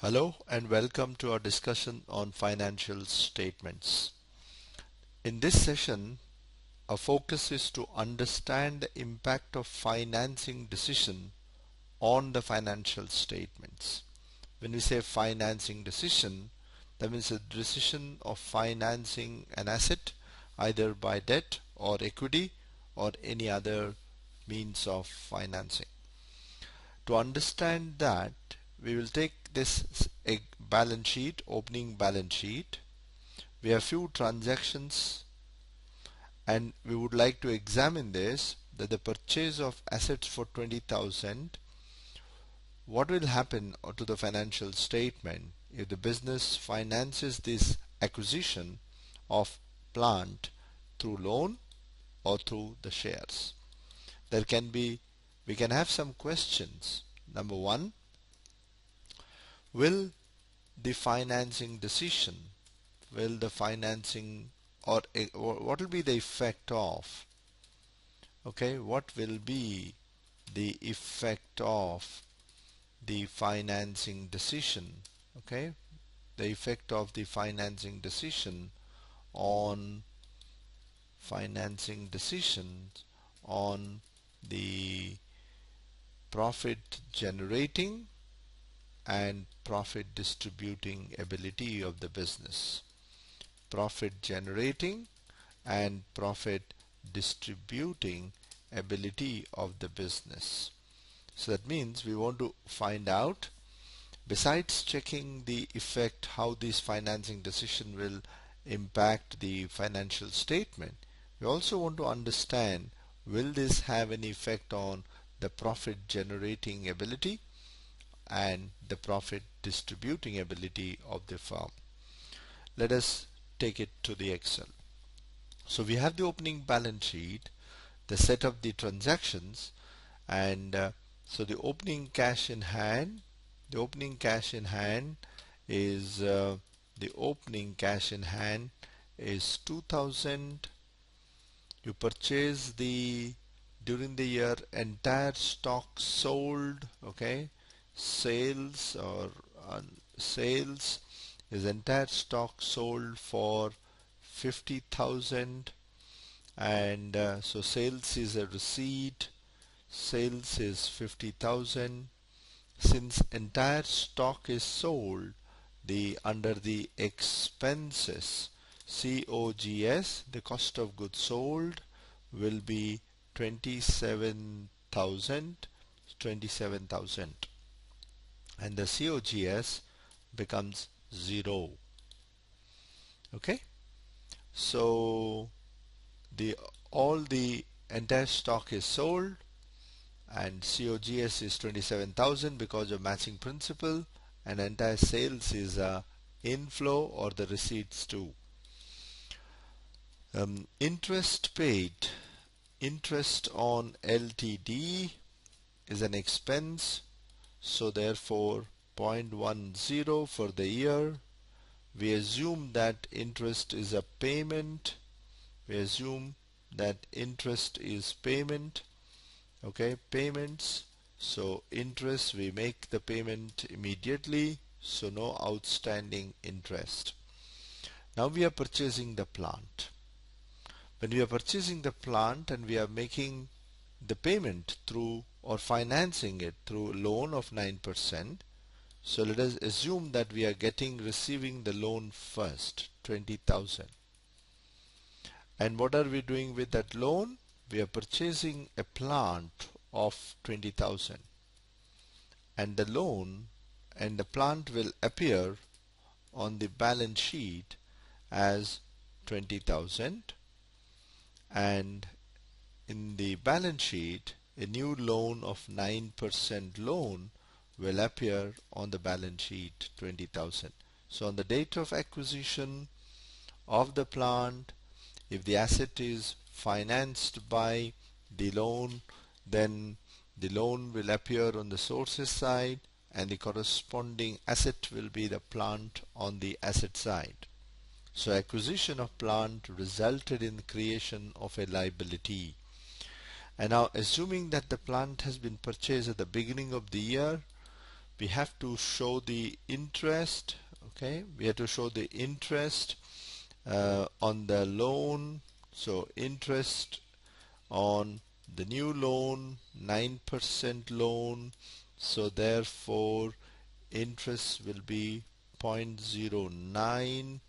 Hello and welcome to our discussion on financial statements. In this session, our focus is to understand the impact of financing decision on the financial statements. When we say financing decision, that means a decision of financing an asset either by debt or equity or any other means of financing. To understand that, we will take this balance sheet, opening balance sheet. We have few transactions and we would like to examine this, that the purchase of assets for 20,000, what will happen to the financial statement if the business finances this acquisition of plant through loan or through the shares. We can have some questions. Number one, will the financing decision, will the financing or what will be the effect of, what will be the effect of the financing decision, the effect of the financing decision on the profit generating and profit distributing ability of the business. Profit generating and profit distributing ability of the business. So that means we want to find out, besides checking the effect how this financing decision will impact the financial statement, we also want to understand, will this have an effect on the profit generating ability and the profit distributing ability of the firm. Let us take it to the Excel. So we have the opening balance sheet, the set of the transactions, and so the opening cash in hand is 2,000. You purchase during the year entire stock sold, sales is entire stock sold for 50,000, and so sales is a receipt, sales is 50,000. Since entire stock is sold, under the expenses, COGS, the cost of goods sold, will be 27,000, and the COGS becomes 0. So all the entire stock is sold and COGS is 27,000 because of matching principle, and entire sales is a inflow or the receipts too. Interest paid, interest on LTD is an expense, so therefore 0.10 for the year. We assume that interest is a payment. Payments. So interest, we make the payment immediately, so no outstanding interest. Now we are purchasing the plant. When we are purchasing the plant and we are making the payment through or financing it through loan of 9%, so let us assume that we are receiving the loan first, 20,000. And what are we doing with that loan? We are purchasing a plant of 20,000, and the loan and the plant will appear on the balance sheet as 20,000, and in the balance sheet a new loan of 9% loan will appear on the balance sheet, 20,000. So on the date of acquisition of the plant, if the asset is financed by the loan, then the loan will appear on the sources side and the corresponding asset will be the plant on the asset side. So acquisition of plant resulted in creation of a liability. And now assuming that the plant has been purchased at the beginning of the year, we have to show the interest. Okay, we have to show the interest on the loan. So interest on the new loan, 9% loan, so therefore interest will be 0.09,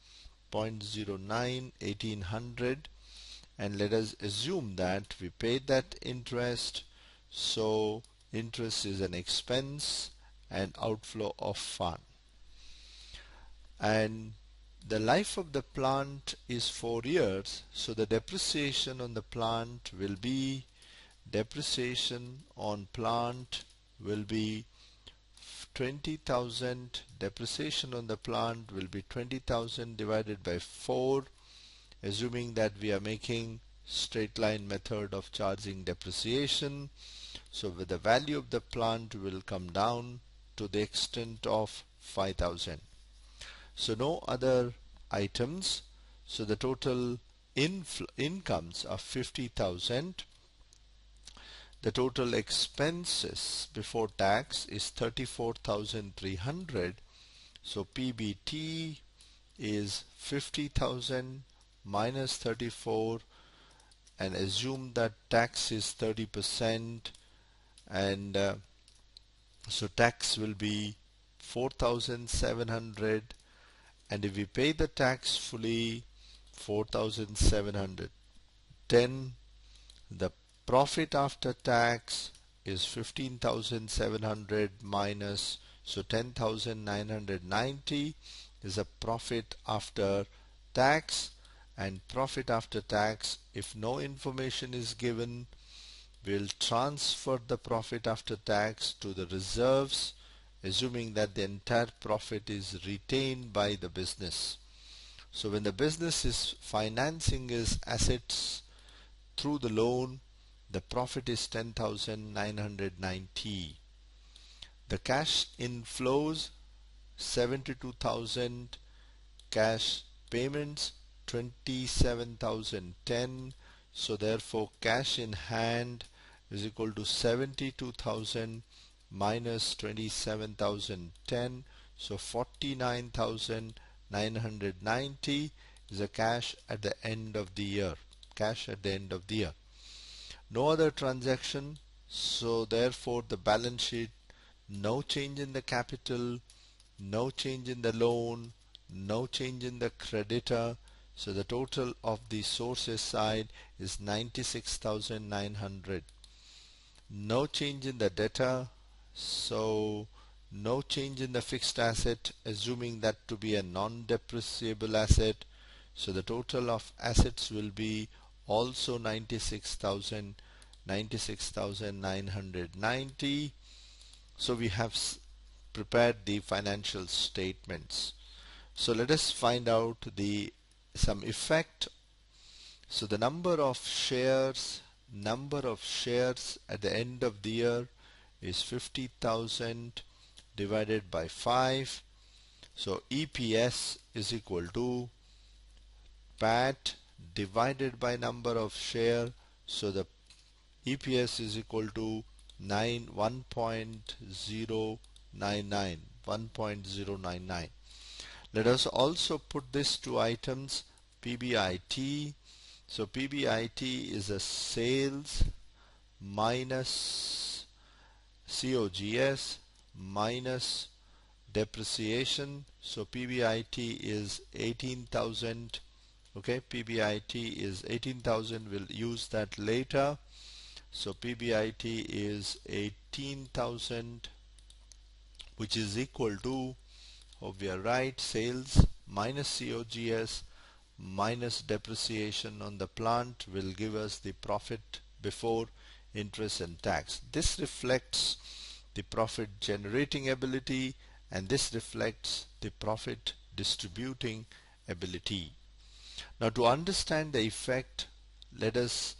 0.09 1800, and let us assume that we paid that interest. So interest is an expense and outflow of fund, and the life of the plant is 4 years, so the depreciation on the plant will be, depreciation on plant will be 20,000. Depreciation on the plant will be 20,000 divided by 4, assuming that we are making straight line method of charging depreciation. So the value of the plant will come down to the extent of 5,000. So no other items. So the total incomes are 50,000. The total expenses before tax is 34,300. So PBT is 50,000 minus 34, and assume that tax is 30%, and so tax will be 4,700, and if we pay the tax fully, 4,710. The profit after tax is 15,700 minus, so 10,990 is a profit after tax. And profit after tax, if no information is given, we'll transfer the profit after tax to the reserves, assuming that the entire profit is retained by the business. So when the business is financing its assets through the loan, the profit is 10,990. The cash inflows 72,000, cash payments 27,010. So therefore cash in hand is equal to 72,000 minus 27,010. So 49,990 is the cash at the end of the year. Cash at the end of the year. No other transaction, so therefore the balance sheet, no change in the capital, no change in the loan, no change in the creditor. So the total of the sources side is 96,900. No change in the debtor, so no change in the fixed asset, assuming that to be a non-depreciable asset. So the total of assets will be also 96,990. So we have prepared the financial statements. So let us find out some effect. So the number of shares at the end of the year is 50,000 divided by 5. So EPS is equal to PAT divided by number of share. So the EPS is equal to 1.099. Let us also put this two items, PBIT. So PBIT is a sales minus COGS minus depreciation. So PBIT is 18,000. Okay, PBIT is 18,000. We'll use that later. So PBIT is 18,000, which is equal to, hope we are right, sales minus COGS minus depreciation on the plant will give us the profit before interest and tax. This reflects the profit generating ability, and this reflects the profit distributing ability. Now to understand the effect, let us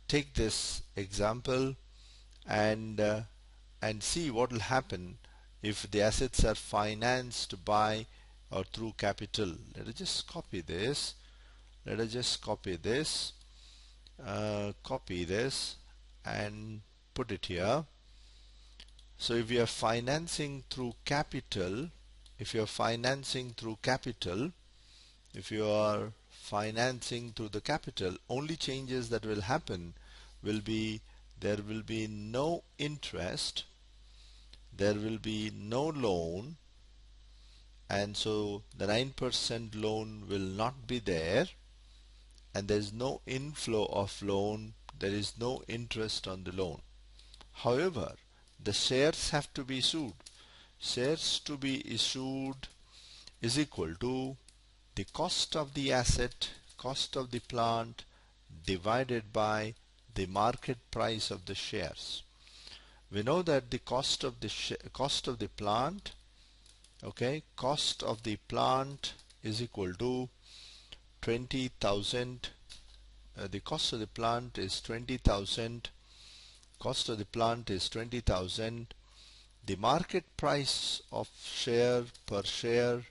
take this example and see what will happen if the assets are financed by or through capital. Let us just copy this. Copy this and put it here. So if you are financing through capital, if you are financing through capital, if you are financing through the capital, only changes that will happen will be there will be no interest, there will be no loan, and so the 9% loan will not be there, and there is no inflow of loan, there is no interest on the loan. However, the shares have to be issued. Shares to be issued is equal to the cost of the asset, cost of the plant divided by the market price of the shares. We know that the cost of the plant, okay, cost of the plant is equal to 20,000. The cost of the plant is 20,000. Cost of the plant is 20,000. The market price of share per share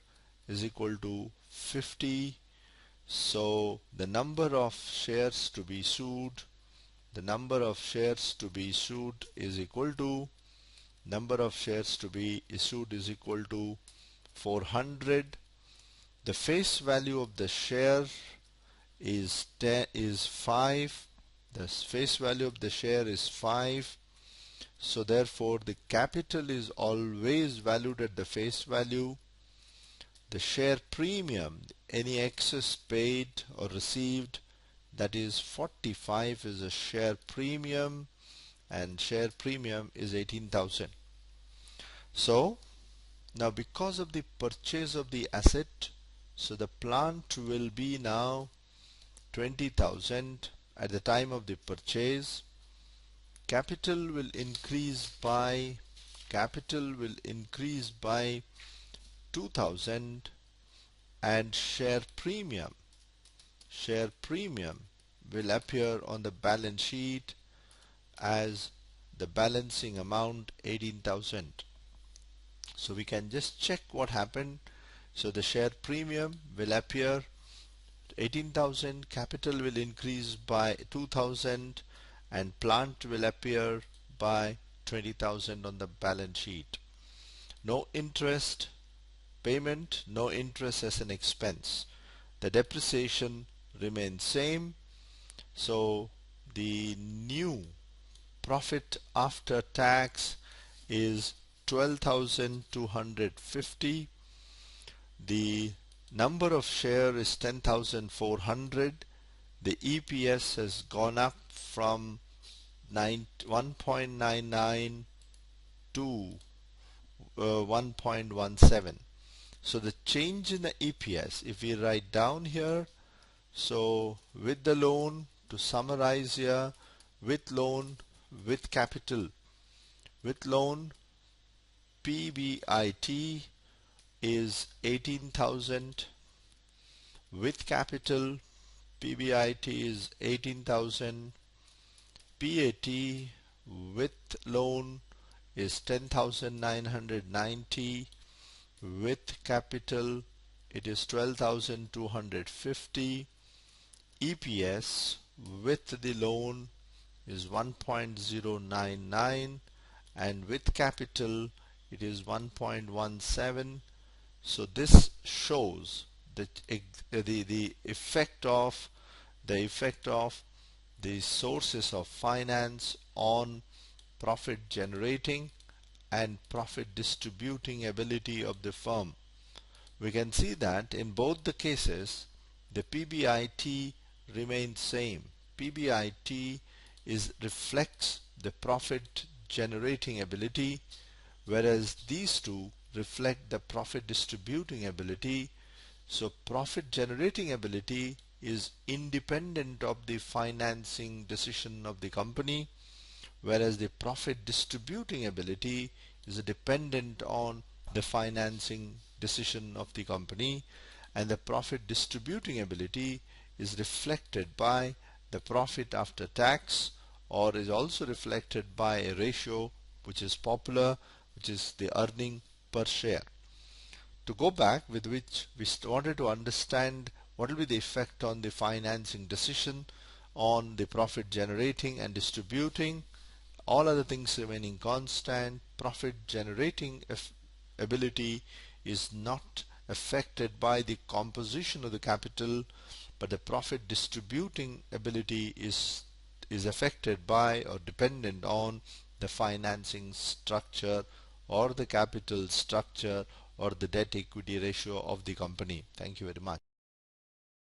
is equal to 50. So the number of shares to be issued, the number of shares to be issued is equal to, number of shares to be issued is equal to 400. The face value of the share is 5. The face value of the share is 5. So therefore the capital is always valued at the face value. The share premium, any excess paid or received, that is 45, is a share premium, and share premium is 18,000. So now because of the purchase of the asset, so the plant will be now 20,000 at the time of the purchase. Capital will increase by 2,000, and share premium will appear on the balance sheet as the balancing amount 18,000. So we can just check what happened. So the share premium will appear 18,000, capital will increase by 2,000, and plant will appear by 20,000 on the balance sheet. No interest payment, no interest as an expense. The depreciation remains same. So the new profit after tax is 12,250. The number of share is 10,400. The EPS has gone up from 1.99 to 1.17. So the change in the EPS, if we write down here, so with the loan, to summarize here, with loan, with capital, with loan, PBIT is 18,000. With capital, PBIT is 18,000. PAT with loan is 10,990. With capital, it is 12,250. EPS with the loan is 1.099, and with capital it is 1.17. So this shows the effect of the sources of finance on profit generating and profit distributing ability of the firm. We can see that in both the cases the PBIT remains same. PBIT reflects the profit generating ability, whereas these two reflect the profit distributing ability. So profit generating ability is independent of the financing decision of the company, whereas the profit distributing ability is dependent on the financing decision of the company, and the profit distributing ability is reflected by the profit after tax, or is also reflected by a ratio which is popular, which is the earning per share. To go back, with which we wanted to understand what will be the effect on the financing decision on the profit generating and distributing all other things remaining constant, profit generating ability is not affected by the composition of the capital, but the profit distributing ability is affected by or dependent on the financing structure or the capital structure or the debt equity ratio of the company. Thank you very much.